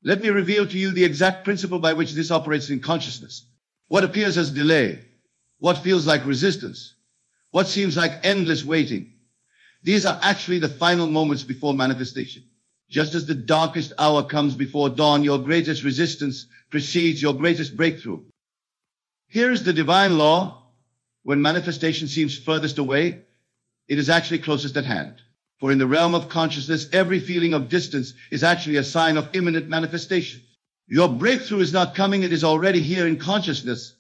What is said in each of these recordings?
Let me reveal to you the exact principle by which this operates in consciousness. What appears as delay, what feels like resistance, what seems like endless waiting, these are actually the final moments before manifestation. Just as the darkest hour comes before dawn, your greatest resistance precedes your greatest breakthrough. Here is the divine law. When manifestation seems furthest away, it is actually closest at hand. For in the realm of consciousness, every feeling of distance is actually a sign of imminent manifestation. Your breakthrough is not coming, it is already here in consciousness,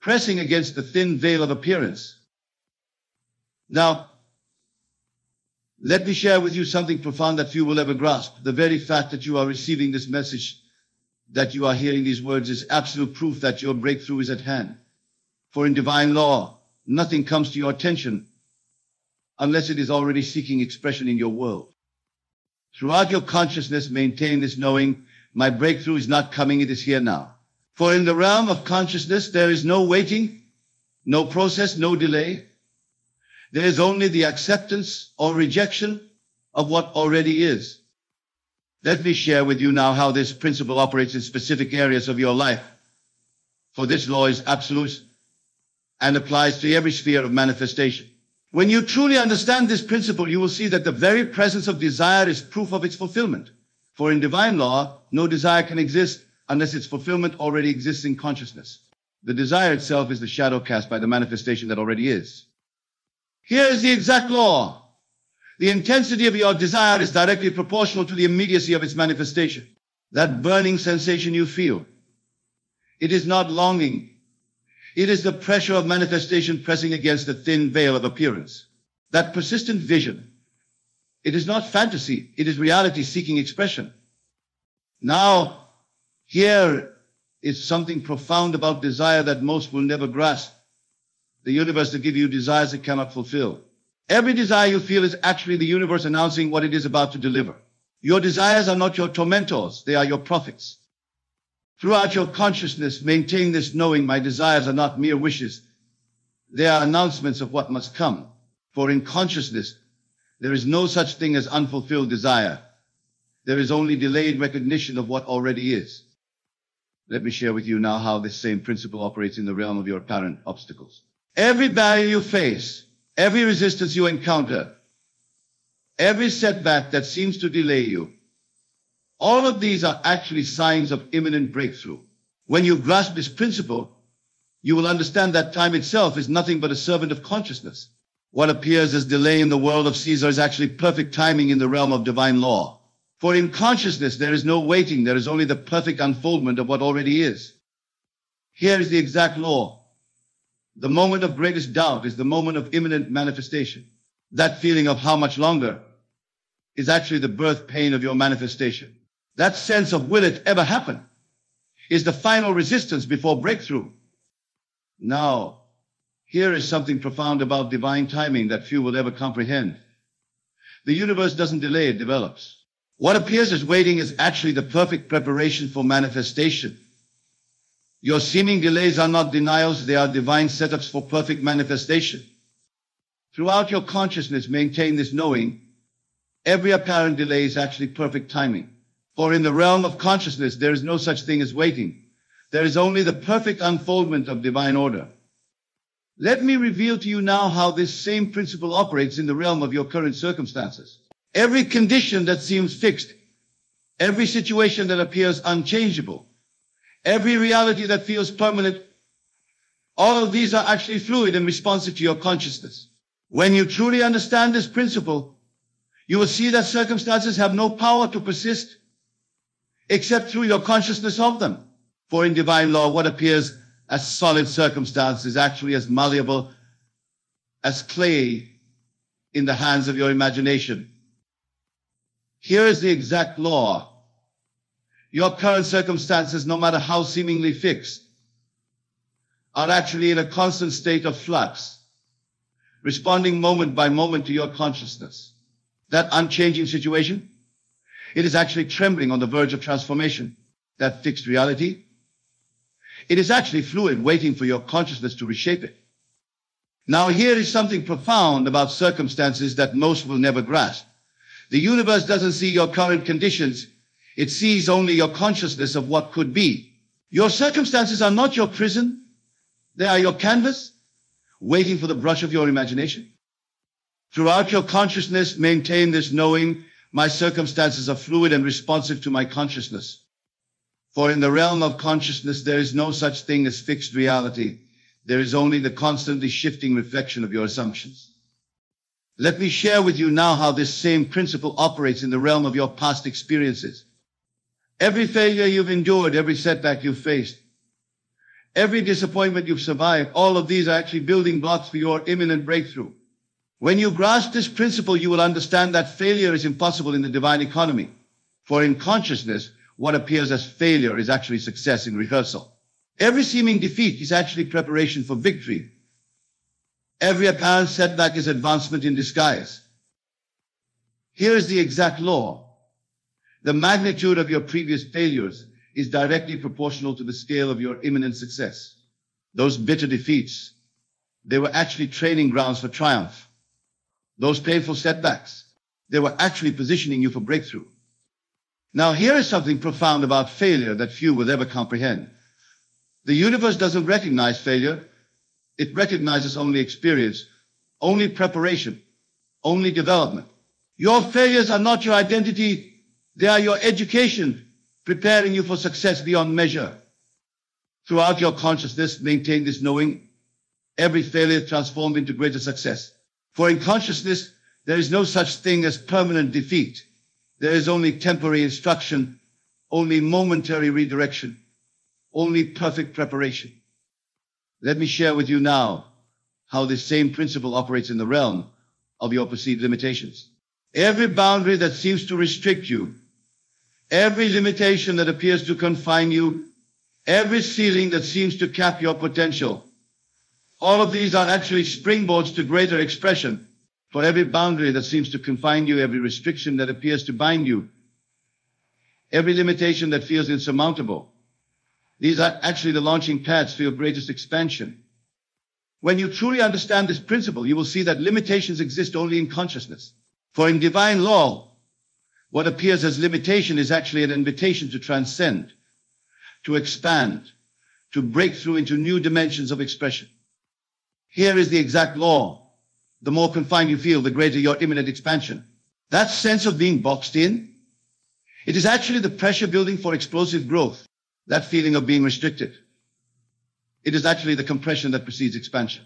pressing against the thin veil of appearance. Now, let me share with you something profound that few will ever grasp. The very fact that you are receiving this message, that you are hearing these words, is absolute proof that your breakthrough is at hand. For in divine law, nothing comes to your attention unless it is already seeking expression in your world. Throughout your consciousness, maintain this knowing, my breakthrough is not coming, it is here now. For in the realm of consciousness, there is no waiting, no process, no delay. There is only the acceptance or rejection of what already is. Let me share with you now how this principle operates in specific areas of your life. For this law is absolute and applies to every sphere of manifestation. When you truly understand this principle, you will see that the very presence of desire is proof of its fulfillment. For in divine law, no desire can exist unless its fulfillment already exists in consciousness. The desire itself is the shadow cast by the manifestation that already is. Here is the exact law. The intensity of your desire is directly proportional to the immediacy of its manifestation. That burning sensation you feel, it is not longing. It is the pressure of manifestation pressing against the thin veil of appearance. That persistent vision, it is not fantasy, it is reality seeking expression. Now, here is something profound about desire that most will never grasp. The universe will give you desires it cannot fulfill. Every desire you feel is actually the universe announcing what it is about to deliver. Your desires are not your tormentors, they are your prophets. Throughout your consciousness, maintain this knowing, my desires are not mere wishes. They are announcements of what must come. For in consciousness, there is no such thing as unfulfilled desire. There is only delayed recognition of what already is. Let me share with you now how this same principle operates in the realm of your apparent obstacles. Every barrier you face, every resistance you encounter, every setback that seems to delay you, all of these are actually signs of imminent breakthrough. When you grasp this principle, you will understand that time itself is nothing but a servant of consciousness. What appears as delay in the world of Caesar is actually perfect timing in the realm of divine law. For in consciousness, there is no waiting, there is only the perfect unfoldment of what already is. Here is the exact law. The moment of greatest doubt is the moment of imminent manifestation. That feeling of how much longer is actually the birth pain of your manifestation. That sense of will it ever happen is the final resistance before breakthrough. Now, here is something profound about divine timing that few will ever comprehend. The universe doesn't delay, it develops. What appears as waiting is actually the perfect preparation for manifestation. Your seeming delays are not denials, they are divine setups for perfect manifestation. Throughout your consciousness, maintain this knowing, every apparent delay is actually perfect timing. For in the realm of consciousness, there is no such thing as waiting. There is only the perfect unfoldment of divine order. Let me reveal to you now how this same principle operates in the realm of your current circumstances. Every condition that seems fixed, every situation that appears unchangeable, every reality that feels permanent, all of these are actually fluid and responsive to your consciousness. When you truly understand this principle, you will see that circumstances have no power to persist except through your consciousness of them. For in divine law, what appears as solid circumstance is actually as malleable as clay in the hands of your imagination. Here is the exact law. Your current circumstances, no matter how seemingly fixed, are actually in a constant state of flux, responding moment by moment to your consciousness. That unchanging situation, it is actually trembling on the verge of transformation. That fixed reality, it is actually fluid, waiting for your consciousness to reshape it. Now here is something profound about circumstances that most will never grasp. The universe doesn't see your current conditions, It sees only your consciousness of what could be. Your circumstances are not your prison. They are your canvas, waiting for the brush of your imagination. Throughout your consciousness, maintain this knowing, my circumstances are fluid and responsive to my consciousness. For in the realm of consciousness, there is no such thing as fixed reality. There is only the constantly shifting reflection of your assumptions. Let me share with you now how this same principle operates in the realm of your past experiences. Every failure you've endured, every setback you've faced, every disappointment you've survived, all of these are actually building blocks for your imminent breakthrough. When you grasp this principle, you will understand that failure is impossible in the divine economy. For in consciousness, what appears as failure is actually success in rehearsal. Every seeming defeat is actually preparation for victory. Every apparent setback is advancement in disguise. Here is the exact law. The magnitude of your previous failures is directly proportional to the scale of your imminent success. Those bitter defeats, they were actually training grounds for triumph. Those painful setbacks, they were actually positioning you for breakthrough. Now, here is something profound about failure that few will ever comprehend. The universe doesn't recognize failure. It recognizes only experience, only preparation, only development. Your failures are not your identity. They are your education, preparing you for success beyond measure. Throughout your consciousness, maintain this knowing. Every failure transformed into greater success. For in consciousness, there is no such thing as permanent defeat. There is only temporary instruction, only momentary redirection, only perfect preparation. Let me share with you now how this same principle operates in the realm of your perceived limitations. Every boundary that seems to restrict you, every limitation that appears to confine you, every ceiling that seems to cap your potential, all of these are actually springboards to greater expression. For every boundary that seems to confine you, every restriction that appears to bind you, every limitation that feels insurmountable, these are actually the launching pads for your greatest expansion. When you truly understand this principle, you will see that limitations exist only in consciousness. For in divine law, what appears as limitation is actually an invitation to transcend, to expand, to break through into new dimensions of expression. Here is the exact law. The more confined you feel, the greater your imminent expansion. That sense of being boxed in, it is actually the pressure building for explosive growth. That feeling of being restricted, it is actually the compression that precedes expansion.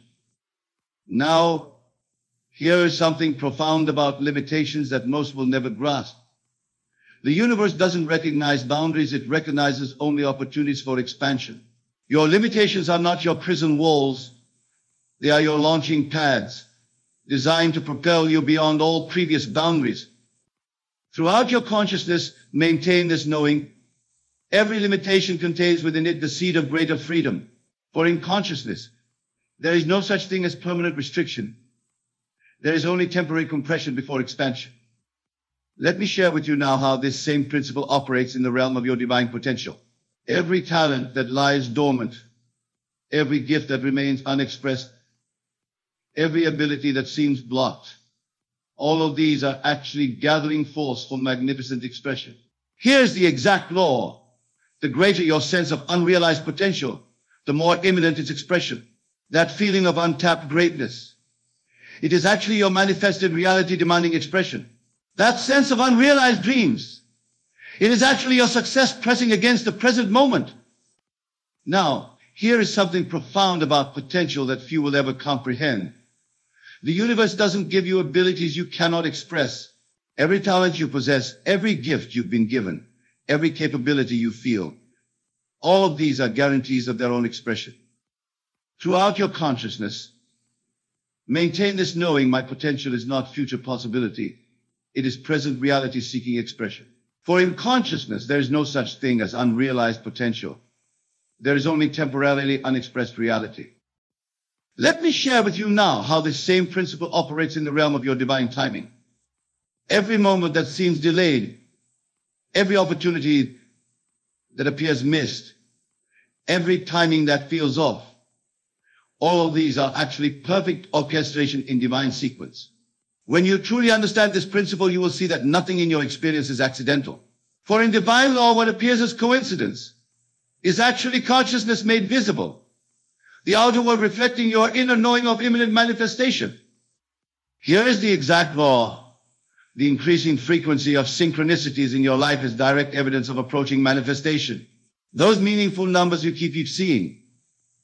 Now, here is something profound about limitations that most will never grasp. The universe doesn't recognize boundaries, it recognizes only opportunities for expansion. Your limitations are not your prison walls, they are your launching pads, designed to propel you beyond all previous boundaries. Throughout your consciousness, maintain this knowing. Every limitation contains within it the seed of greater freedom. For in consciousness, there is no such thing as permanent restriction. There is only temporary compression before expansion. Let me share with you now how this same principle operates in the realm of your divine potential. Every talent that lies dormant, every gift that remains unexpressed, every ability that seems blocked, all of these are actually gathering force for magnificent expression. Here's the exact law. The greater your sense of unrealized potential, the more imminent its expression. That feeling of untapped greatness, it is actually your manifested reality demanding expression. That sense of unrealized dreams, it is actually your success pressing against the present moment. Now, here is something profound about potential that few will ever comprehend. The universe doesn't give you abilities you cannot express. Every talent you possess, every gift you've been given, every capability you feel, all of these are guarantees of their own expression. Throughout your consciousness, maintain this knowing my potential is not future possibility. It is present reality seeking expression. For in consciousness, there is no such thing as unrealized potential. There is only temporarily unexpressed reality. Let me share with you now how this same principle operates in the realm of your divine timing. Every moment that seems delayed, every opportunity that appears missed, every timing that feels off, all of these are actually perfect orchestration in divine sequence. When you truly understand this principle, you will see that nothing in your experience is accidental. For in divine law, what appears as coincidence is actually consciousness made visible, the outer world reflecting your inner knowing of imminent manifestation. Here is the exact law. The increasing frequency of synchronicities in your life is direct evidence of approaching manifestation. Those meaningful numbers you keep seeing,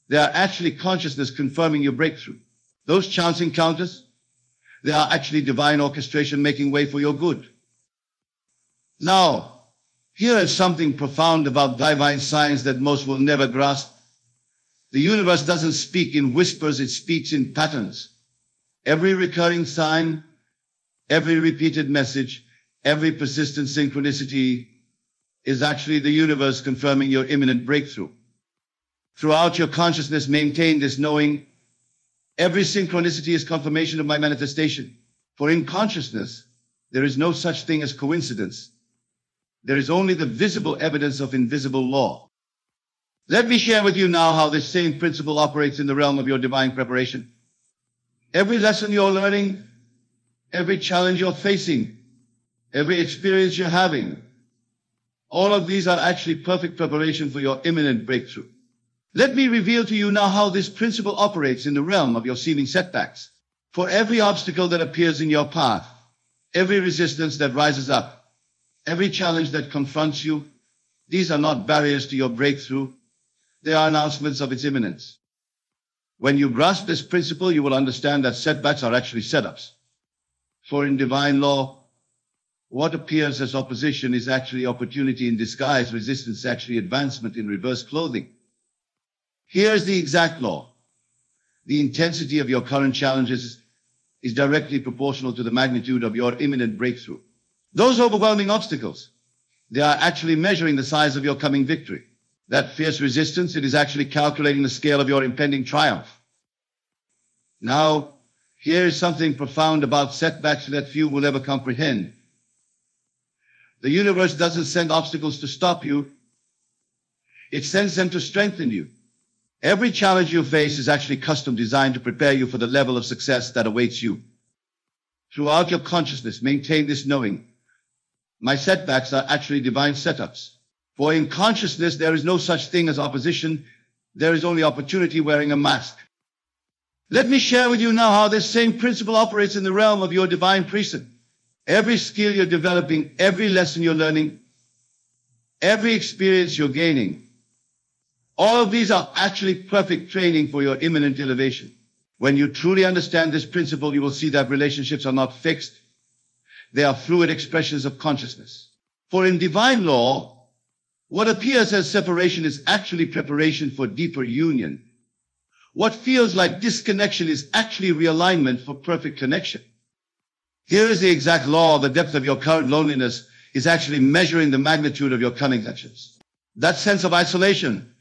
they are actually consciousness confirming your breakthrough. Those chance encounters, they are actually divine orchestration making way for your good. Now, here is something profound about divine science that most will never grasp. The universe doesn't speak in whispers, it speaks in patterns. Every recurring sign, every repeated message, every persistent synchronicity is actually the universe confirming your imminent breakthrough. Throughout your consciousness, maintain this knowing. Every synchronicity is confirmation of my manifestation. For in consciousness, there is no such thing as coincidence. There is only the visible evidence of invisible law. Let me share with you now how this same principle operates in the realm of your divine preparation. Every lesson you're learning, every challenge you're facing, every experience you're having, all of these are actually perfect preparation for your imminent breakthrough. Let me reveal to you now how this principle operates in the realm of your seeming setbacks. For every obstacle that appears in your path, every resistance that rises up, every challenge that confronts you, these are not barriers to your breakthrough. They are announcements of its imminence. When you grasp this principle, you will understand that setbacks are actually setups. For in divine law, what appears as opposition is actually opportunity in disguise, resistance actually advancement in reverse clothing. Here's the exact law. The intensity of your current challenges is directly proportional to the magnitude of your imminent breakthrough. Those overwhelming obstacles, they are actually measuring the size of your coming victory. That fierce resistance, it is actually calculating the scale of your impending triumph. Now, here is something profound about setbacks that few will ever comprehend. The universe doesn't send obstacles to stop you. It sends them to strengthen you. Every challenge you face is actually custom designed to prepare you for the level of success that awaits you. Throughout your consciousness, maintain this knowing. My setbacks are actually divine setups. For in consciousness, there is no such thing as opposition. There is only opportunity wearing a mask. Let me share with you now how this same principle operates in the realm of your divine precinct. Every skill you're developing, every lesson you're learning, every experience you're gaining, all of these are actually perfect training for your imminent elevation. When you truly understand this principle, you will see that relationships are not fixed. They are fluid expressions of consciousness. For in divine law, what appears as separation is actually preparation for deeper union. What feels like disconnection is actually realignment for perfect connection. Here is the exact law. The depth of your current loneliness is actually measuring the magnitude of your coming connections. That sense of isolation,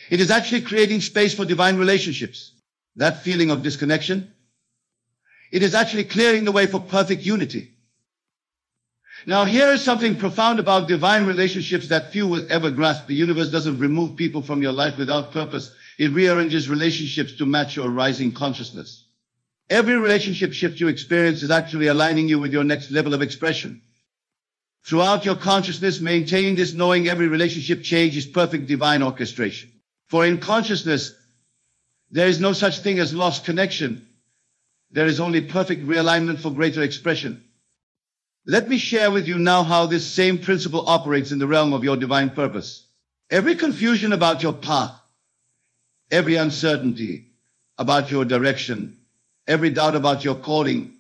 it is actually creating space for divine relationships. That feeling of disconnection, it is actually clearing the way for perfect unity. Now, here is something profound about divine relationships that few will ever grasp. The universe doesn't remove people from your life without purpose. It rearranges relationships to match your rising consciousness. Every relationship shift you experience is actually aligning you with your next level of expression. Throughout your consciousness, maintain this knowing. Every relationship change is perfect divine orchestration. For in consciousness, there is no such thing as lost connection. There is only perfect realignment for greater expression. Let me share with you now how this same principle operates in the realm of your divine purpose. Every confusion about your path, every uncertainty about your direction, every doubt about your calling,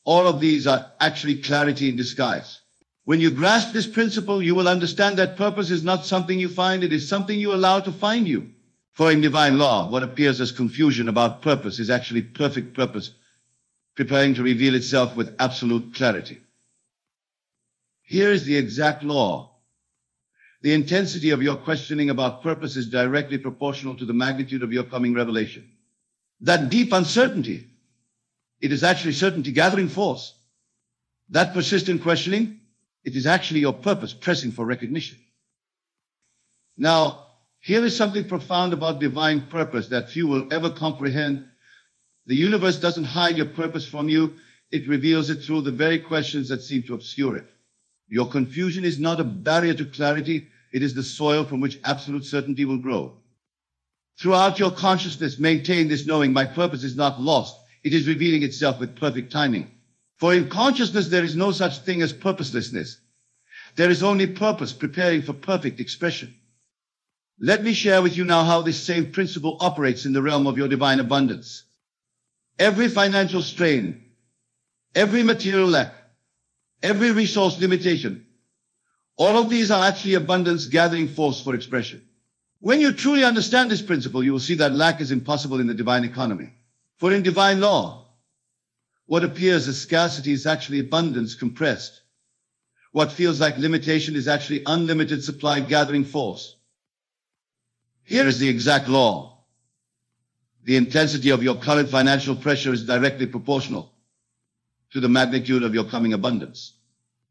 all of these are actually clarity in disguise. When you grasp this principle, you will understand that purpose is not something you find, it is something you allow to find you. For in divine law, what appears as confusion about purpose is actually perfect purpose, preparing to reveal itself with absolute clarity. Here is the exact law. The intensity of your questioning about purpose is directly proportional to the magnitude of your coming revelation. That deep uncertainty, it is actually certainty gathering force. That persistent questioning, it is actually your purpose pressing for recognition. Now, here is something profound about divine purpose that few will ever comprehend. The universe doesn't hide your purpose from you. It reveals it through the very questions that seem to obscure it. Your confusion is not a barrier to clarity, it is the soil from which absolute certainty will grow. Throughout your consciousness, maintain this knowing: my purpose is not lost, it is revealing itself with perfect timing. For in consciousness there is no such thing as purposelessness. There is only purpose preparing for perfect expression. Let me share with you now how this same principle operates in the realm of your divine abundance. Every financial strain, every material lack, every resource limitation, all of these are actually abundance gathering force for expression. When you truly understand this principle, you will see that lack is impossible in the divine economy. For in divine law, what appears as scarcity is actually abundance compressed. What feels like limitation is actually unlimited supply gathering force. Here is the exact law. The intensity of your current financial pressure is directly proportional to the magnitude of your coming abundance.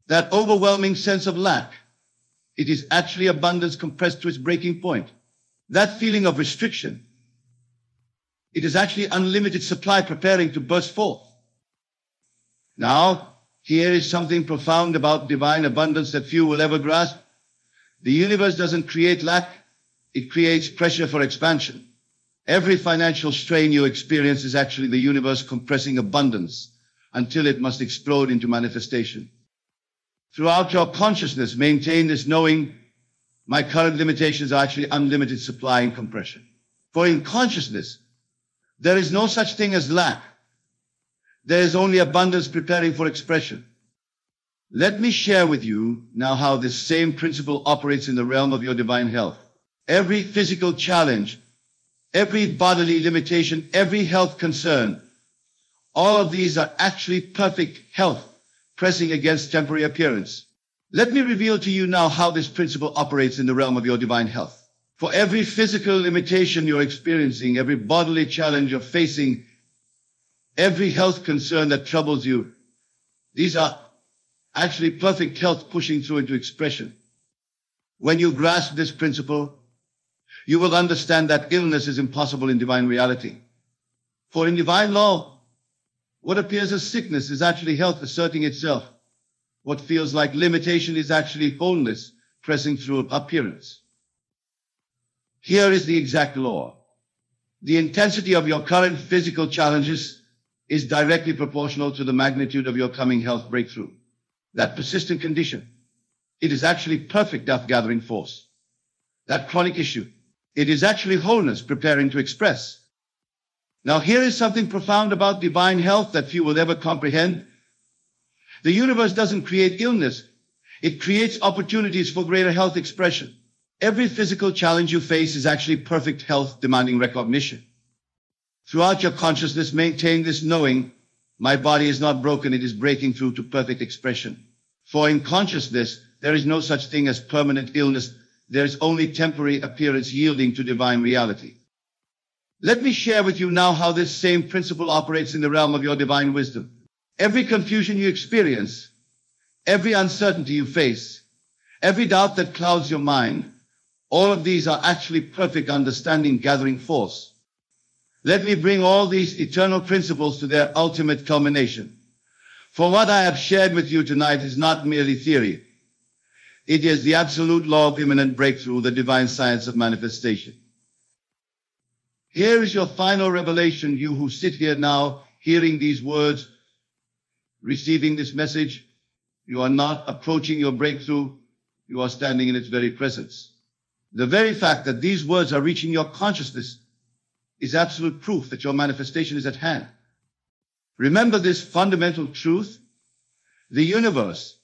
That overwhelming sense of lack, it is actually abundance compressed to its breaking point. That feeling of restriction, it is actually unlimited supply preparing to burst forth. Now, here is something profound about divine abundance that few will ever grasp. The universe doesn't create lack, it creates pressure for expansion. Every financial strain you experience is actually the universe compressing abundance until it must explode into manifestation. Throughout your consciousness, maintain this knowing: my current limitations are actually unlimited supply and compression. For in consciousness, there is no such thing as lack. There is only abundance preparing for expression. Let me share with you now how this same principle operates in the realm of your divine health. Every physical challenge, every bodily limitation, every health concern, all of these are actually perfect health pressing against temporary appearance. Let me reveal to you now how this principle operates in the realm of your divine health. For every physical limitation you're experiencing, every bodily challenge you're facing, every health concern that troubles you, these are actually perfect health pushing through into expression. When you grasp this principle, you will understand that illness is impossible in divine reality. For in divine law, what appears as sickness is actually health asserting itself. What feels like limitation is actually wholeness pressing through appearance. Here is the exact law. The intensity of your current physical challenges is directly proportional to the magnitude of your coming health breakthrough. That persistent condition, it is actually perfect health gathering force. That chronic issue, it is actually wholeness preparing to express. Now here is something profound about divine health that few will ever comprehend. The universe doesn't create illness. It creates opportunities for greater health expression. Every physical challenge you face is actually perfect health demanding recognition. Throughout your consciousness, maintain this knowing: my body is not broken, it is breaking through to perfect expression. For in consciousness, there is no such thing as permanent illness. There is only temporary appearance yielding to divine reality. Let me share with you now how this same principle operates in the realm of your divine wisdom. Every confusion you experience, every uncertainty you face, every doubt that clouds your mind, all of these are actually perfect understanding gathering force. Let me bring all these eternal principles to their ultimate culmination. For what I have shared with you tonight is not merely theory. It is the absolute law of imminent breakthrough, the divine science of manifestation. Here is your final revelation, you who sit here now, hearing these words, receiving this message. You are not approaching your breakthrough, you are standing in its very presence. The very fact that these words are reaching your consciousness is absolute proof that your manifestation is at hand. Remember this fundamental truth: the universe,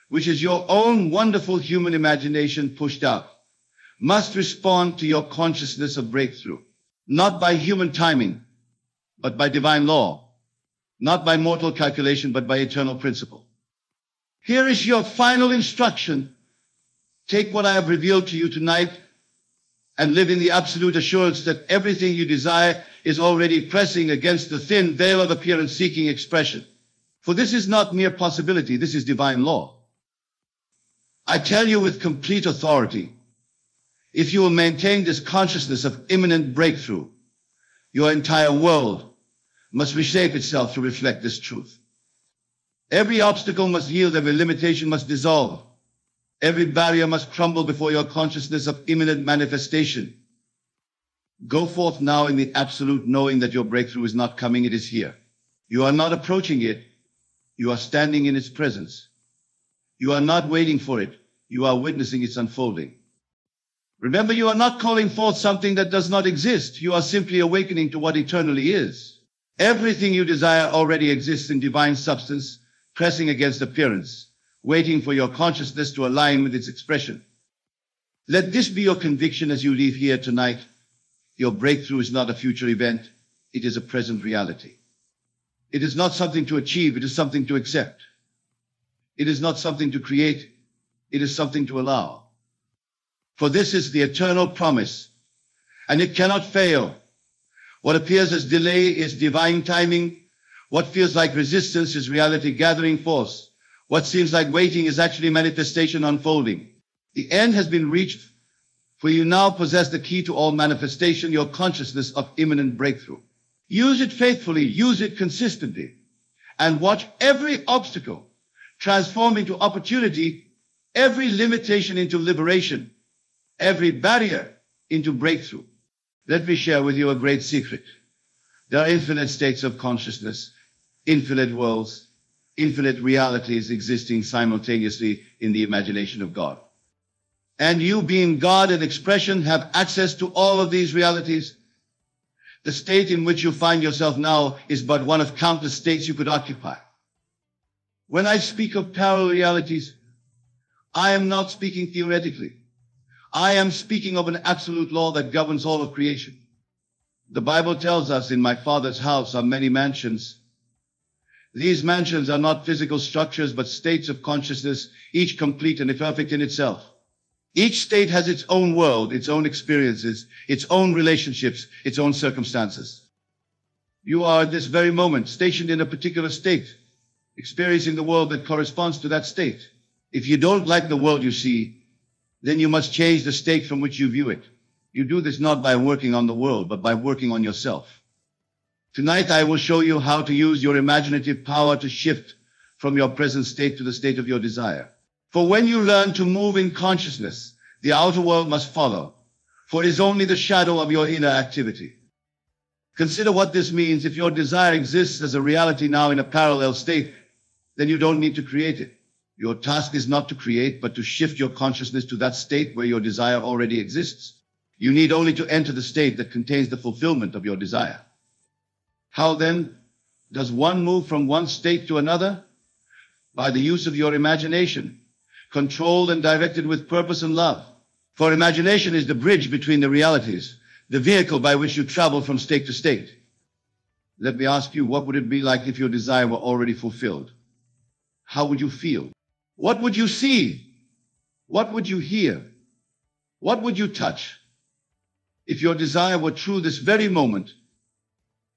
which is your own wonderful human imagination pushed out, must respond to your consciousness of breakthrough, not by human timing, but by divine law, not by mortal calculation, but by eternal principle. Here is your final instruction. Take what I have revealed to you tonight and live in the absolute assurance that everything you desire is already pressing against the thin veil of appearance seeking expression. For this is not mere possibility, this is divine law. I tell you with complete authority, if you will maintain this consciousness of imminent breakthrough, your entire world must reshape itself to reflect this truth. Every obstacle must yield, every limitation must dissolve. Every barrier must crumble before your consciousness of imminent manifestation. Go forth now in the absolute knowing that your breakthrough is not coming, it is here. You are not approaching it, you are standing in its presence. You are not waiting for it, you are witnessing its unfolding. Remember, you are not calling forth something that does not exist, you are simply awakening to what eternally is. Everything you desire already exists in divine substance, pressing against appearance, waiting for your consciousness to align with its expression. Let this be your conviction as you leave here tonight. Your breakthrough is not a future event, it is a present reality. It is not something to achieve, it is something to accept. It is not something to create, it is something to allow. For this is the eternal promise, and it cannot fail. What appears as delay is divine timing. What feels like resistance is reality gathering force. What seems like waiting is actually manifestation unfolding. The end has been reached, for you now possess the key to all manifestation, your consciousness of imminent breakthrough. Use it faithfully, use it consistently, and watch every obstacle transform into opportunity, every limitation into liberation, every barrier into breakthrough. Let me share with you a great secret. There are infinite states of consciousness, infinite worlds, infinite realities existing simultaneously in the imagination of God. And you, being God in expression, have access to all of these realities. The state in which you find yourself now is but one of countless states you could occupy. When I speak of parallel realities, I am not speaking theoretically. I am speaking of an absolute law that governs all of creation. The Bible tells us, in my Father's house are many mansions. These mansions are not physical structures, but states of consciousness, each complete and perfect in itself. Each state has its own world, its own experiences, its own relationships, its own circumstances. You are at this very moment stationed in a particular state, experiencing the world that corresponds to that state. If you don't like the world you see, then you must change the state from which you view it. You do this not by working on the world, but by working on yourself. Tonight I will show you how to use your imaginative power to shift from your present state to the state of your desire. For when you learn to move in consciousness, the outer world must follow, for it is only the shadow of your inner activity. Consider what this means. If your desire exists as a reality now in a parallel state, then you don't need to create it. Your task is not to create, but to shift your consciousness to that state where your desire already exists. You need only to enter the state that contains the fulfillment of your desire. How then does one move from one state to another? By the use of your imagination, controlled and directed with purpose and love. For imagination is the bridge between the realities, the vehicle by which you travel from state to state. Let me ask you, what would it be like if your desire were already fulfilled? How would you feel? What would you see? What would you hear? What would you touch? If your desire were true this very moment,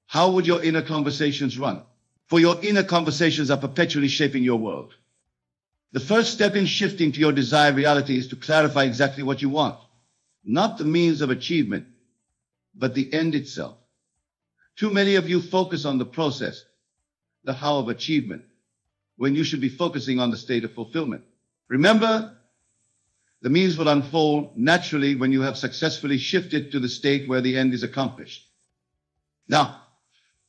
how would your inner conversations run? For your inner conversations are perpetually shaping your world. The first step in shifting to your desired reality is to clarify exactly what you want. Not the means of achievement, but the end itself. Too many of you focus on the process, the how of achievement, when you should be focusing on the state of fulfillment. Remember, the means will unfold naturally when you have successfully shifted to the state where the end is accomplished. Now,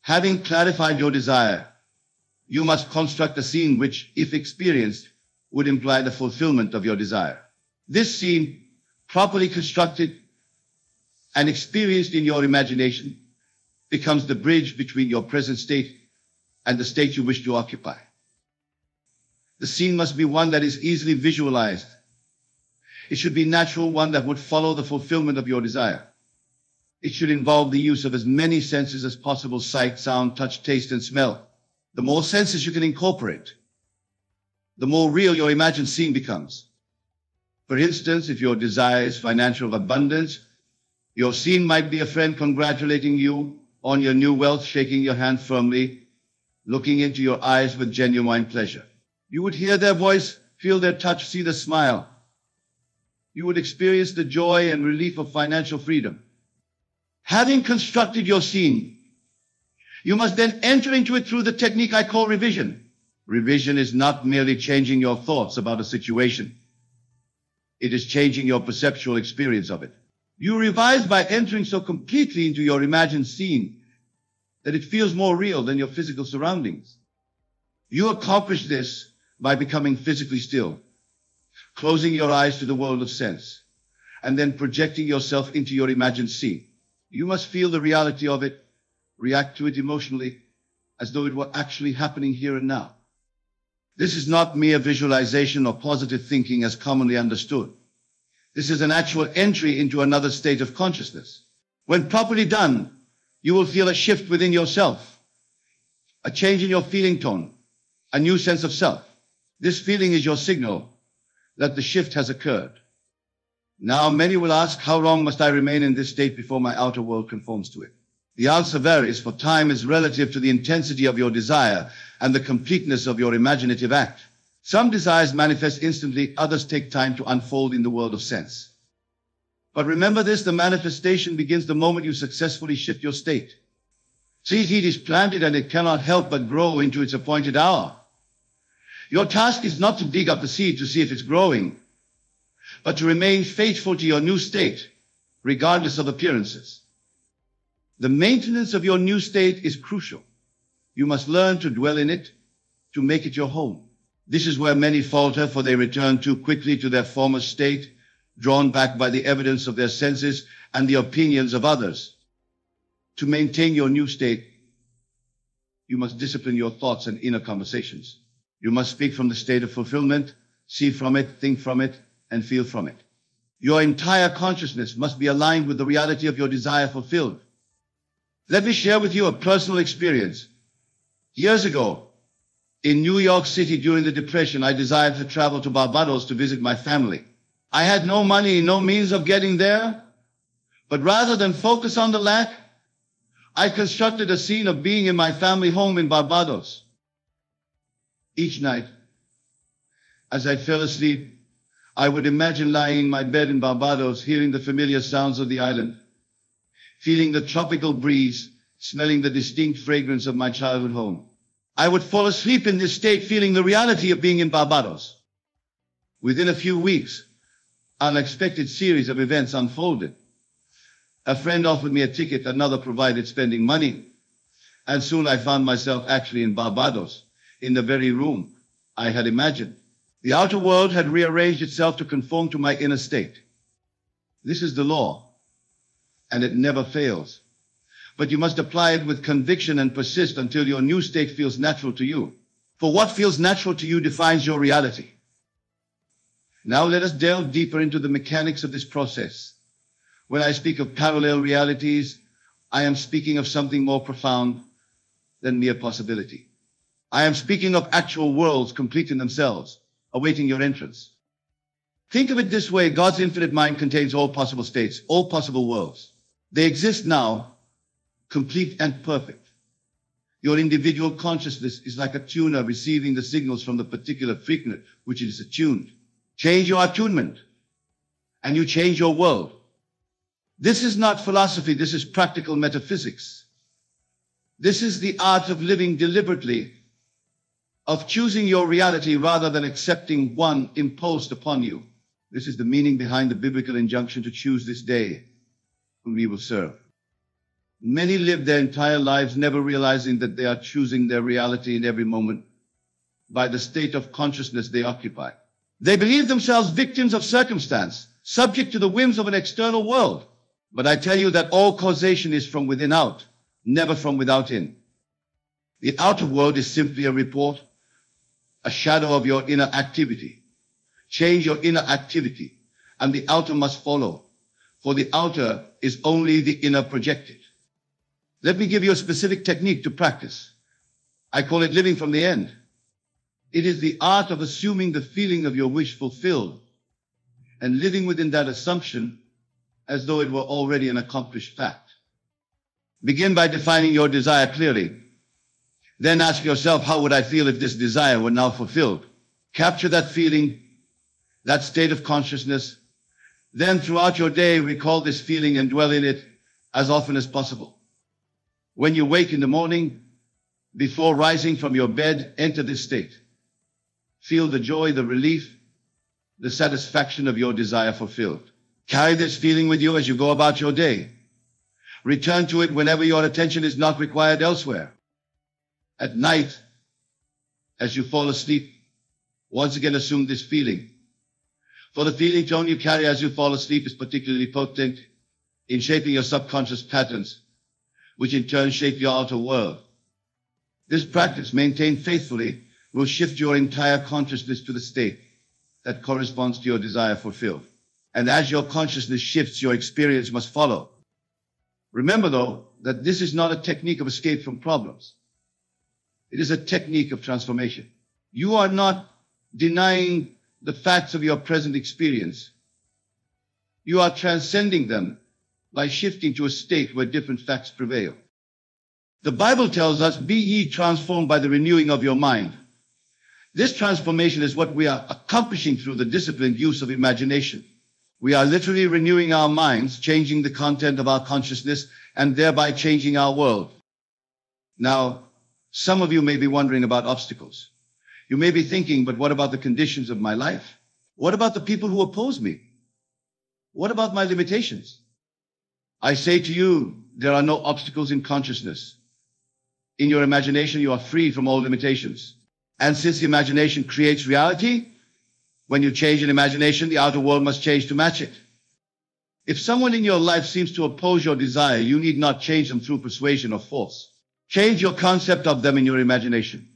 having clarified your desire, you must construct a scene which, if experienced, would imply the fulfillment of your desire. This scene, properly constructed and experienced in your imagination, becomes the bridge between your present state and the state you wish to occupy. The scene must be one that is easily visualized. It should be natural, one that would follow the fulfillment of your desire. It should involve the use of as many senses as possible: sight, sound, touch, taste, and smell. The more senses you can incorporate, the more real your imagined scene becomes. For instance, if your desire is financial abundance, your scene might be a friend congratulating you on your new wealth, shaking your hand firmly, looking into your eyes with genuine pleasure. You would hear their voice, feel their touch, see the smile. You would experience the joy and relief of financial freedom. Having constructed your scene, you must then enter into it through the technique I call revision. Revision is not merely changing your thoughts about a situation. It is changing your perceptual experience of it. You revise by entering so completely into your imagined scene that it feels more real than your physical surroundings. You accomplish this by becoming physically still, closing your eyes to the world of sense, and then projecting yourself into your imagined scene. You must feel the reality of it, react to it emotionally, as though it were actually happening here and now. This is not mere visualization or positive thinking as commonly understood. This is an actual entry into another state of consciousness. When properly done, you will feel a shift within yourself, a change in your feeling tone, a new sense of self. This feeling is your signal that the shift has occurred. Now, many will ask, how long must I remain in this state before my outer world conforms to it? The answer varies, for time is relative to the intensity of your desire and the completeness of your imaginative act. Some desires manifest instantly, others take time to unfold in the world of sense. But remember this, the manifestation begins the moment you successfully shift your state. Seed is planted and it cannot help but grow into its appointed hour. Your task is not to dig up the seed to see if it's growing, but to remain faithful to your new state, regardless of appearances. The maintenance of your new state is crucial. You must learn to dwell in it, to make it your home. This is where many falter, for they return too quickly to their former state, drawn back by the evidence of their senses and the opinions of others. To maintain your new state, you must discipline your thoughts and inner conversations. You must speak from the state of fulfillment, see from it, think from it, and feel from it. Your entire consciousness must be aligned with the reality of your desire fulfilled. Let me share with you a personal experience. Years ago, in New York City during the Depression, I desired to travel to Barbados to visit my family. I had no money, no means of getting there, but rather than focus on the lack, I constructed a scene of being in my family home in Barbados. Each night, as I fell asleep, I would imagine lying in my bed in Barbados, hearing the familiar sounds of the island, feeling the tropical breeze, smelling the distinct fragrance of my childhood home. I would fall asleep in this state, feeling the reality of being in Barbados. Within a few weeks, an unexpected series of events unfolded. A friend offered me a ticket, another provided spending money, and soon I found myself actually in Barbados, in the very room I had imagined. The outer world had rearranged itself to conform to my inner state. This is the law, and it never fails. But you must apply it with conviction and persist until your new state feels natural to you. For what feels natural to you defines your reality. Now let us delve deeper into the mechanics of this process. When I speak of parallel realities, I am speaking of something more profound than mere possibility. I am speaking of actual worlds complete in themselves, awaiting your entrance. Think of it this way: God's infinite mind contains all possible states, all possible worlds. They exist now, complete and perfect. Your individual consciousness is like a tuner receiving the signals from the particular frequency which it is attuned. Change your attunement, and you change your world. This is not philosophy, this is practical metaphysics. This is the art of living deliberately, of choosing your reality rather than accepting one imposed upon you. This is the meaning behind the biblical injunction to choose this day whom we will serve. Many live their entire lives never realizing that they are choosing their reality in every moment by the state of consciousness they occupy. They believe themselves victims of circumstance, subject to the whims of an external world. But I tell you that all causation is from within out, never from without in. The outer world is simply a report, a shadow of your inner activity. Change your inner activity, and the outer must follow, for the outer is only the inner projected. Let me give you a specific technique to practice. I call it living from the end. It is the art of assuming the feeling of your wish fulfilled and living within that assumption as though it were already an accomplished fact. Begin by defining your desire clearly. Then ask yourself, how would I feel if this desire were now fulfilled? Capture that feeling, that state of consciousness. Then throughout your day, recall this feeling and dwell in it as often as possible. When you wake in the morning, Before rising from your bed, enter this state. Feel the joy, the relief, the satisfaction of your desire fulfilled. Carry this feeling with you as you go about your day. Return to it whenever your attention is not required elsewhere. At night, as you fall asleep, once again assume this feeling. For the feeling tone you carry as you fall asleep is particularly potent in shaping your subconscious patterns, which in turn shape your outer world. This practice, maintained faithfully, will shift your entire consciousness to the state that corresponds to your desire fulfilled. And as your consciousness shifts, your experience must follow. Remember, though, that this is not a technique of escape from problems. It is a technique of transformation. You are not denying the facts of your present experience. You are transcending them by shifting to a state where different facts prevail. The Bible tells us, "Be ye transformed by the renewing of your mind." This transformation is what we are accomplishing through the disciplined use of imagination. We are literally renewing our minds, changing the content of our consciousness, and thereby changing our world. Now, some of you may be wondering about obstacles. You may be thinking, but what about the conditions of my life? What about the people who oppose me? What about my limitations? I say to you, there are no obstacles in consciousness. In your imagination, you are free from all limitations. And since the imagination creates reality, when you change an imagination, the outer world must change to match it. If someone in your life seems to oppose your desire, you need not change them through persuasion or force. Change your concept of them in your imagination.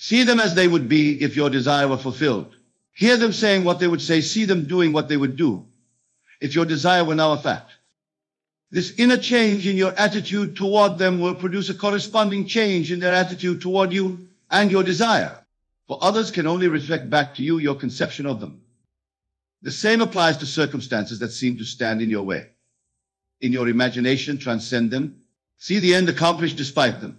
See them as they would be if your desire were fulfilled. Hear them saying what they would say. See them doing what they would do if your desire were now a fact. This inner change in your attitude toward them will produce a corresponding change in their attitude toward you and your desire. For others can only reflect back to you your conception of them. The same applies to circumstances that seem to stand in your way. In your imagination, transcend them. See the end accomplished despite them.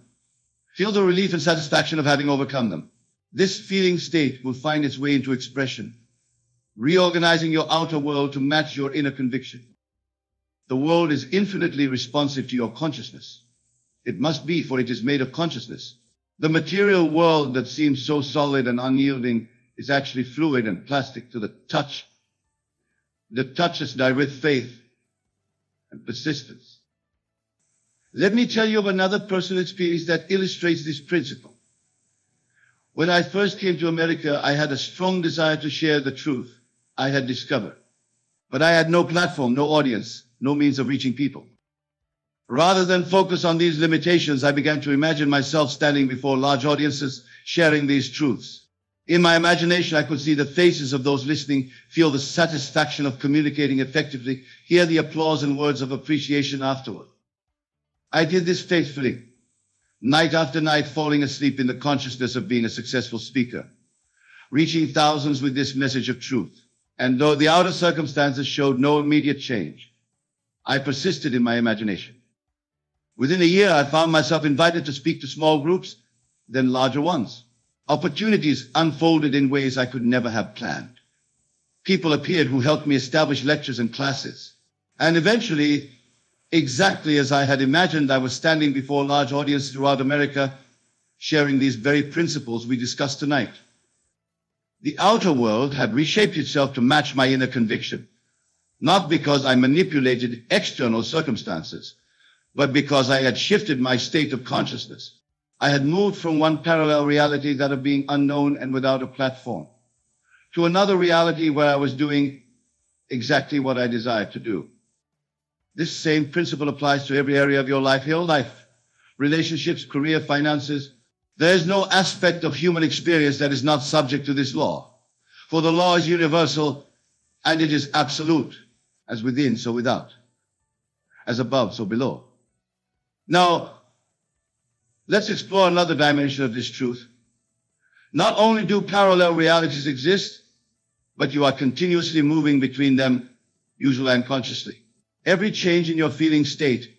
Feel the relief and satisfaction of having overcome them. This feeling state will find its way into expression, reorganizing your outer world to match your inner conviction. The world is infinitely responsive to your consciousness. It must be, for it is made of consciousness. The material world that seems so solid and unyielding is actually fluid and plastic to the touch. The touch is dyed with faith and persistence. Let me tell you of another personal experience that illustrates this principle. When I first came to America, I had a strong desire to share the truth I had discovered. But I had no platform, no audience, no means of reaching people. Rather than focus on these limitations, I began to imagine myself standing before large audiences, sharing these truths. In my imagination, I could see the faces of those listening, feel the satisfaction of communicating effectively, hear the applause and words of appreciation afterward. I did this faithfully, night after night, falling asleep in the consciousness of being a successful speaker, reaching thousands with this message of truth. And though the outer circumstances showed no immediate change, I persisted in my imagination. Within a year, I found myself invited to speak to small groups, then larger ones. Opportunities unfolded in ways I could never have planned. People appeared who helped me establish lectures and classes. And eventually, exactly as I had imagined, I was standing before large audiences throughout America, sharing these very principles we discussed tonight. The outer world had reshaped itself to match my inner conviction, not because I manipulated external circumstances, but because I had shifted my state of consciousness. I had moved from one parallel reality, that of being unknown and without a platform, to another reality where I was doing exactly what I desired to do. This same principle applies to every area of your life, relationships, career, finances. There is no aspect of human experience that is not subject to this law. For the law is universal and it is absolute, as within, so without, as above, so below. Now, let's explore another dimension of this truth. Not only do parallel realities exist, but you are continuously moving between them, usually unconsciously. Every change in your feeling state,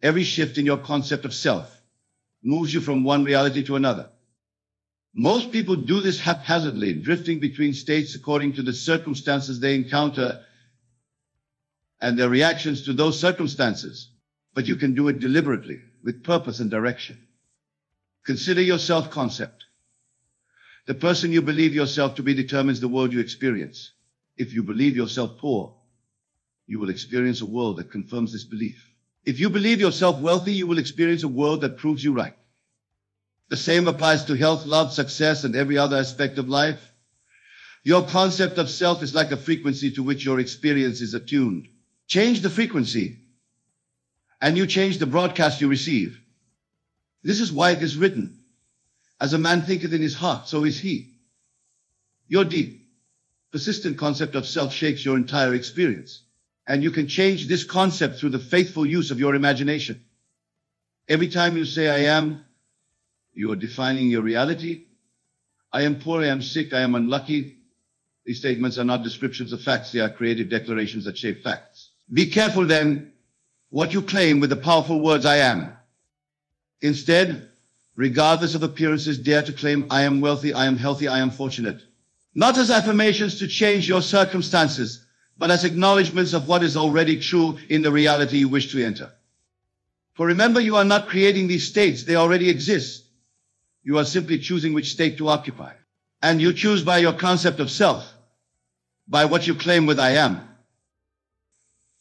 every shift in your concept of self, moves you from one reality to another. Most people do this haphazardly, drifting between states according to the circumstances they encounter and their reactions to those circumstances. But you can do it deliberately, with purpose and direction. Consider your self-concept. The person you believe yourself to be determines the world you experience. If you believe yourself poor, you will experience a world that confirms this belief. If you believe yourself wealthy, you will experience a world that proves you right. The same applies to health, love, success, and every other aspect of life. Your concept of self is like a frequency to which your experience is attuned. Change the frequency, and you change the broadcast you receive. This is why it is written, "As a man thinketh in his heart, so is he." Your deep, persistent concept of self shapes your entire experience. And you can change this concept through the faithful use of your imagination. Every time you say, "I am," you are defining your reality. I am poor, I am sick, I am unlucky. These statements are not descriptions of facts, they are creative declarations that shape facts. Be careful then what you claim with the powerful words, "I am." Instead, regardless of appearances, dare to claim, "I am wealthy, I am healthy, I am fortunate." Not as affirmations to change your circumstances, but as acknowledgments of what is already true in the reality you wish to enter. For remember, you are not creating these states, they already exist. You are simply choosing which state to occupy. And you choose by your concept of self, by what you claim with "I am."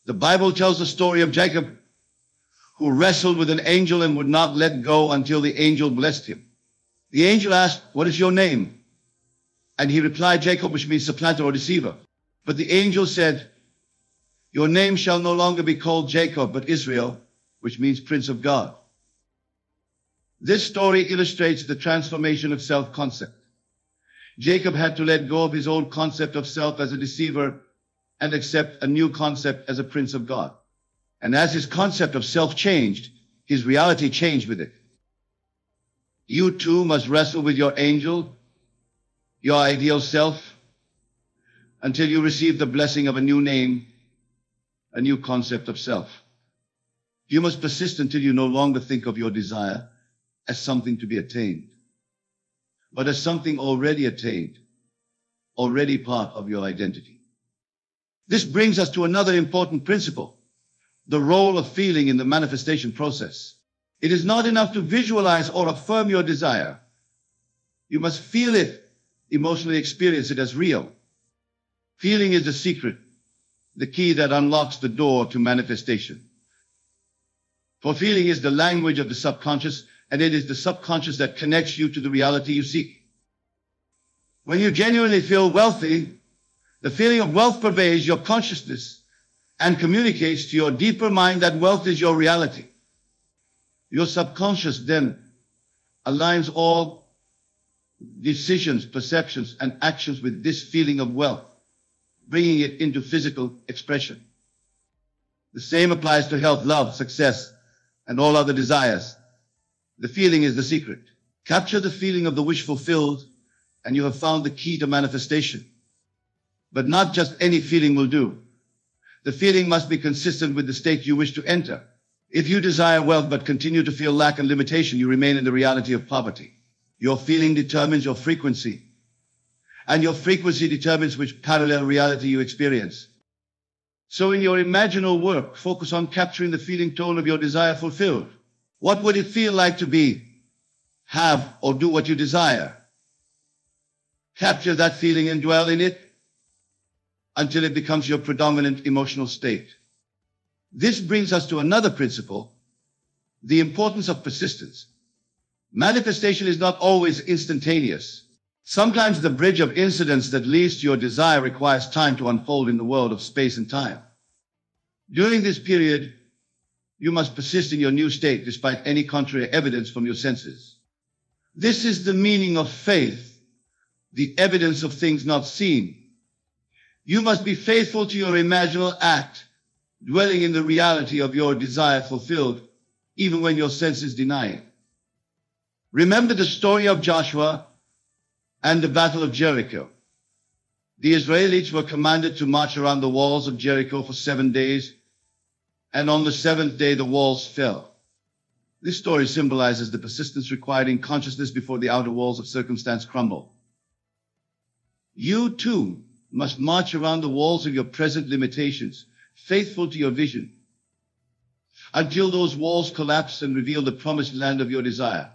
The Bible tells the story of Jacob, who wrestled with an angel and would not let go until the angel blessed him. The angel asked, "What is your name?" And he replied, "Jacob," which means supplanter or deceiver. But the angel said, "Your name shall no longer be called Jacob, but Israel," which means Prince of God. This story illustrates the transformation of self-concept. Jacob had to let go of his old concept of self as a deceiver and accept a new concept as a Prince of God. And as his concept of self changed, his reality changed with it. You too must wrestle with your angel, your ideal self, until you receive the blessing of a new name, a new concept of self. You must persist until you no longer think of your desire as something to be attained, but as something already attained, already part of your identity. This brings us to another important principle, the role of feeling in the manifestation process. It is not enough to visualize or affirm your desire. You must feel it, emotionally experience it as real. Feeling is the secret, the key that unlocks the door to manifestation. For feeling is the language of the subconscious, and it is the subconscious that connects you to the reality you seek. When you genuinely feel wealthy, the feeling of wealth pervades your consciousness and communicates to your deeper mind that wealth is your reality. Your subconscious then aligns all decisions, perceptions, and actions with this feeling of wealth, bringing it into physical expression. The same applies to health, love, success, and all other desires. The feeling is the secret. Capture the feeling of the wish fulfilled, and you have found the key to manifestation. But not just any feeling will do. The feeling must be consistent with the state you wish to enter. If you desire wealth but continue to feel lack and limitation, you remain in the reality of poverty. Your feeling determines your frequency, and your frequency determines which parallel reality you experience. So in your imaginal work, focus on capturing the feeling tone of your desire fulfilled. What would it feel like to be, have, or do what you desire? Capture that feeling and dwell in it until it becomes your predominant emotional state. This brings us to another principle, the importance of persistence. Manifestation is not always instantaneous. Sometimes the bridge of incidents that leads to your desire requires time to unfold in the world of space and time. During this period, you must persist in your new state despite any contrary evidence from your senses. This is the meaning of faith, the evidence of things not seen. You must be faithful to your imaginal act, dwelling in the reality of your desire fulfilled, even when your senses deny it. Remember the story of Joshua and the Battle of Jericho. The Israelites were commanded to march around the walls of Jericho for 7 days, and on the seventh day the walls fell. This story symbolizes the persistence required in consciousness before the outer walls of circumstance crumble. You too must march around the walls of your present limitations, faithful to your vision, until those walls collapse and reveal the promised land of your desire.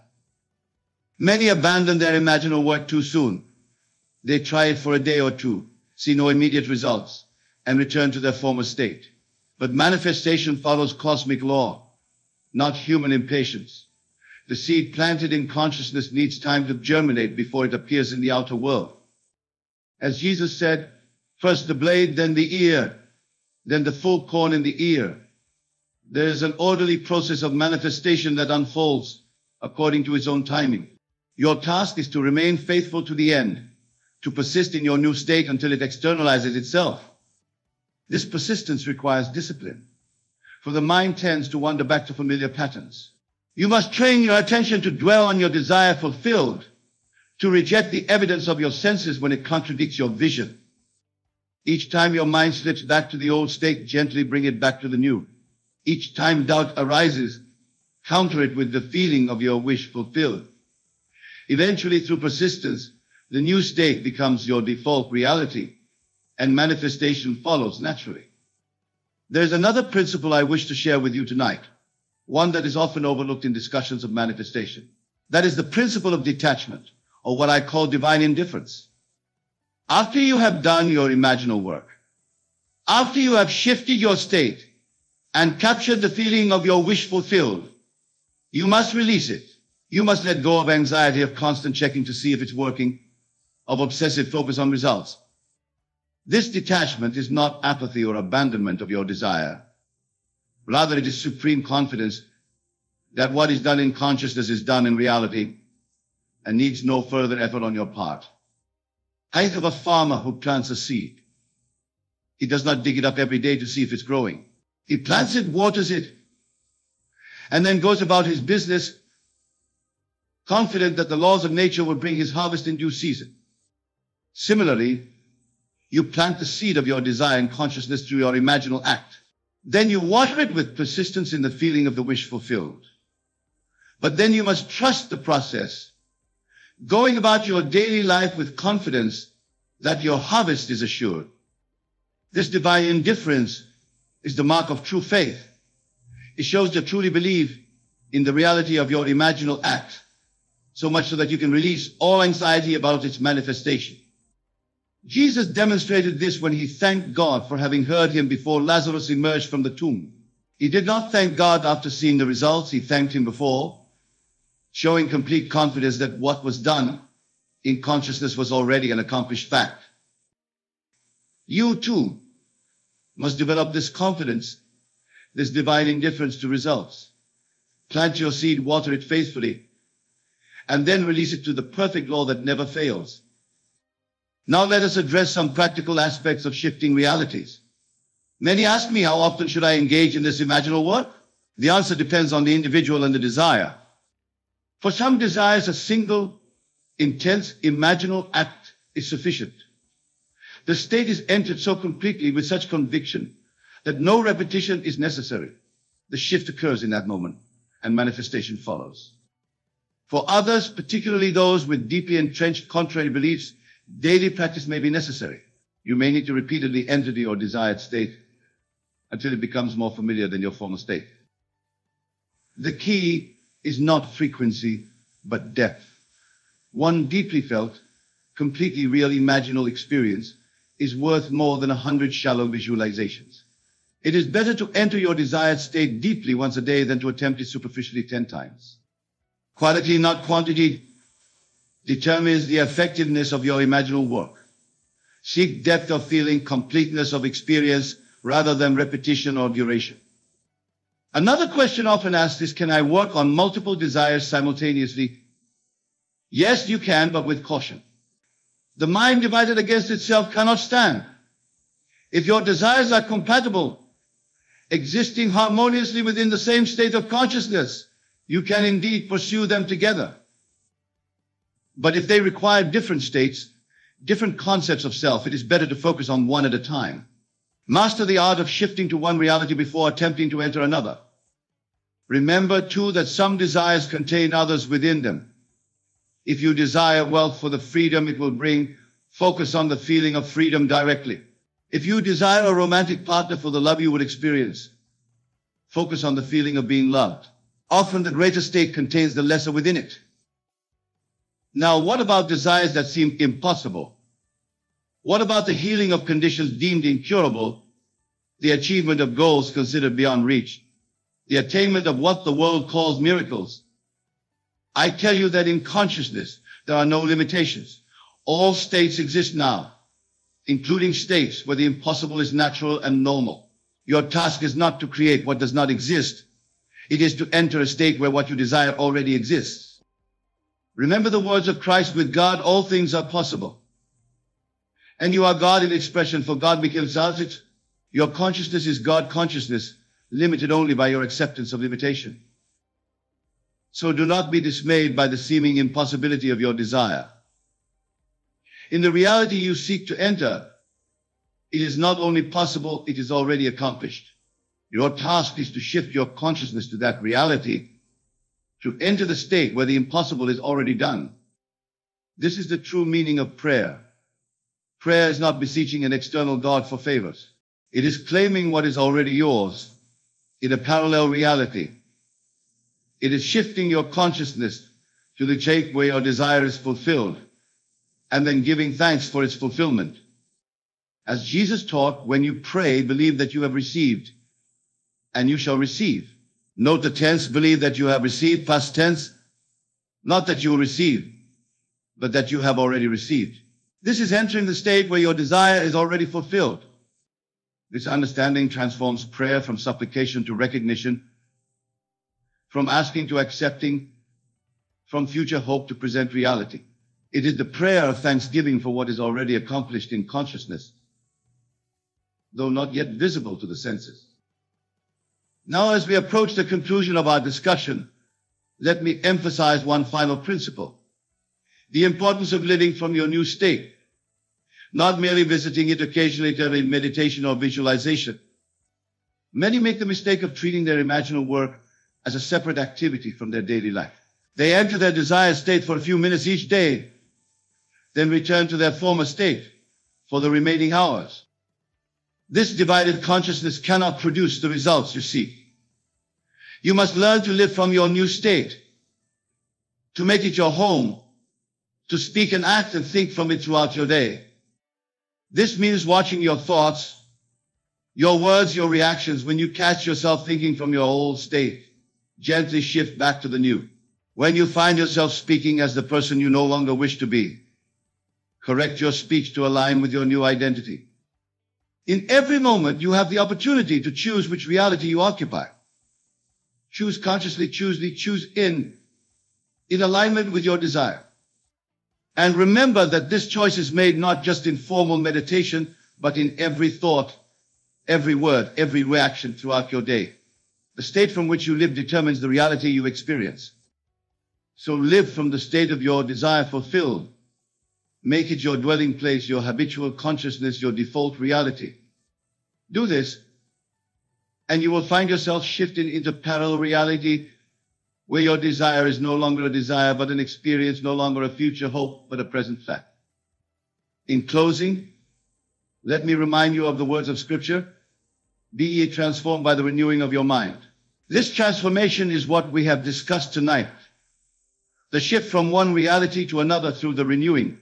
Many abandon their imaginal work too soon. They try it for a day or two, see no immediate results, and return to their former state. But manifestation follows cosmic law, not human impatience. The seed planted in consciousness needs time to germinate before it appears in the outer world. As Jesus said, first the blade, then the ear, then the full corn in the ear. There is an orderly process of manifestation that unfolds according to its own timing. Your task is to remain faithful to the end, to persist in your new state until it externalizes itself. This persistence requires discipline, for the mind tends to wander back to familiar patterns. You must train your attention to dwell on your desire fulfilled, to reject the evidence of your senses when it contradicts your vision. Each time your mind slips back to the old state, gently bring it back to the new. Each time doubt arises, counter it with the feeling of your wish fulfilled. Eventually, through persistence, the new state becomes your default reality, and manifestation follows naturally. There's another principle I wish to share with you tonight, one that is often overlooked in discussions of manifestation. That is the principle of detachment, or what I call divine indifference. After you have done your imaginal work, after you have shifted your state and captured the feeling of your wish fulfilled, you must release it. You must let go of anxiety, of constant checking to see if it's working, of obsessive focus on results. This detachment is not apathy or abandonment of your desire. Rather, it is supreme confidence that what is done in consciousness is done in reality and needs no further effort on your part. Think of a farmer who plants a seed. He does not dig it up every day to see if it's growing. He plants it, waters it, and then goes about his business, confident that the laws of nature will bring his harvest in due season. Similarly, you plant the seed of your desire in consciousness through your imaginal act. Then you water it with persistence in the feeling of the wish fulfilled. But then you must trust the process, going about your daily life with confidence that your harvest is assured. This divine indifference is the mark of true faith. It shows you truly believe in the reality of your imaginal act, so much so that you can release all anxiety about its manifestation. Jesus demonstrated this when he thanked God for having heard him before Lazarus emerged from the tomb. He did not thank God after seeing the results. He thanked him before, showing complete confidence that what was done in consciousness was already an accomplished fact. You too must develop this confidence, this divine indifference to results. Plant your seed, water it faithfully, and then release it to the perfect law that never fails. Now let us address some practical aspects of shifting realities. Many ask me, how often should I engage in this imaginal work? The answer depends on the individual and the desire. For some desires, a single, intense, imaginal act is sufficient. The state is entered so completely with such conviction that no repetition is necessary. The shift occurs in that moment, and manifestation follows. For others, particularly those with deeply entrenched contrary beliefs, daily practice may be necessary. You may need to repeatedly enter your desired state until it becomes more familiar than your former state. The key is not frequency, but depth. One deeply felt, completely real imaginal experience is worth more than 100 shallow visualizations. It is better to enter your desired state deeply once a day than to attempt it superficially 10 times. Quality, not quantity, determines the effectiveness of your imaginal work. Seek depth of feeling, completeness of experience, rather than repetition or duration. Another question often asked is, can I work on multiple desires simultaneously? Yes, you can, but with caution. The mind divided against itself cannot stand. If your desires are compatible, existing harmoniously within the same state of consciousness, you can indeed pursue them together. But if they require different states, different concepts of self, it is better to focus on one at a time. Master the art of shifting to one reality before attempting to enter another. Remember, too, that some desires contain others within them. If you desire wealth for the freedom it will bring, focus on the feeling of freedom directly. If you desire a romantic partner for the love you would experience, focus on the feeling of being loved. Often the greater state contains the lesser within it. Now, what about desires that seem impossible? What about the healing of conditions deemed incurable, the achievement of goals considered beyond reach, the attainment of what the world calls miracles? I tell you that in consciousness, there are no limitations. All states exist now, including states where the impossible is natural and normal. Your task is not to create what does not exist. It is to enter a state where what you desire already exists. Remember the words of Christ, with God all things are possible. And you are God in expression, for God becomes us. Your consciousness is God consciousness, limited only by your acceptance of limitation. So do not be dismayed by the seeming impossibility of your desire. In the reality you seek to enter, it is not only possible, it is already accomplished. Your task is to shift your consciousness to that reality, to enter the state where the impossible is already done. This is the true meaning of prayer. Prayer is not beseeching an external God for favors. It is claiming what is already yours in a parallel reality. It is shifting your consciousness to the state where your desire is fulfilled, and then giving thanks for its fulfillment. As Jesus taught, when you pray, believe that you have received, and you shall receive. Note the tense, believe that you have received, past tense, not that you will receive, but that you have already received. This is entering the state where your desire is already fulfilled. This understanding transforms prayer from supplication to recognition, from asking to accepting, from future hope to present reality. It is the prayer of thanksgiving for what is already accomplished in consciousness, though not yet visible to the senses. Now, as we approach the conclusion of our discussion, let me emphasize one final principle: the importance of living from your new state, not merely visiting it occasionally in meditation or visualization. Many make the mistake of treating their imaginal work as a separate activity from their daily life. They enter their desired state for a few minutes each day, then return to their former state for the remaining hours. This divided consciousness cannot produce the results you seek. You must learn to live from your new state, to make it your home, to speak and act and think from it throughout your day. This means watching your thoughts, your words, your reactions. When you catch yourself thinking from your old state, gently shift back to the new. When you find yourself speaking as the person you no longer wish to be, correct your speech to align with your new identity. In every moment, you have the opportunity to choose which reality you occupy. Choose consciously, choose in alignment with your desire. And remember that this choice is made not just in formal meditation, but in every thought, every word, every reaction throughout your day. The state from which you live determines the reality you experience. So live from the state of your desire fulfilled. Make it your dwelling place, your habitual consciousness, your default reality. Do this, and you will find yourself shifting into parallel reality where your desire is no longer a desire, but an experience, no longer a future hope, but a present fact. In closing, let me remind you of the words of Scripture: be ye transformed by the renewing of your mind. This transformation is what we have discussed tonight. The shift from one reality to another through the renewing,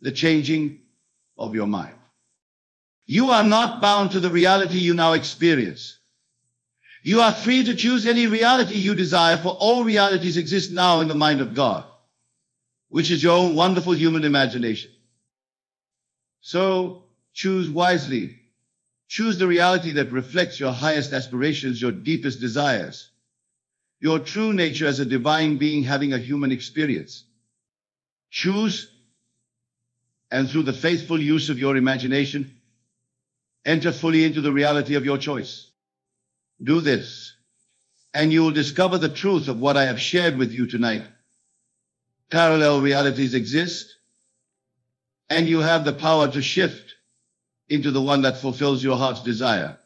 the changing of your mind. You are not bound to the reality you now experience. You are free to choose any reality you desire, for all realities exist now in the mind of God, which is your own wonderful human imagination. So choose wisely. Choose the reality that reflects your highest aspirations, your deepest desires, your true nature as a divine being having a human experience. Choose, and through the faithful use of your imagination, enter fully into the reality of your choice. Do this, and you will discover the truth of what I have shared with you tonight. Parallel realities exist, and you have the power to shift into the one that fulfills your heart's desire.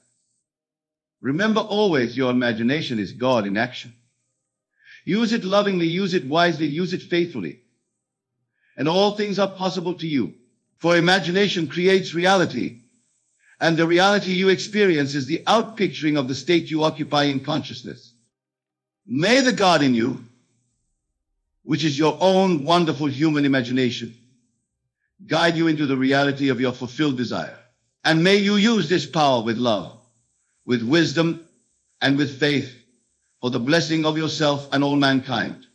Remember always, your imagination is God in action. Use it lovingly, use it wisely, use it faithfully, and all things are possible to you. For imagination creates reality, and the reality you experience is the outpicturing of the state you occupy in consciousness. May the God in you, which is your own wonderful human imagination, guide you into the reality of your fulfilled desire. And may you use this power with love, with wisdom, and with faith for the blessing of yourself and all mankind.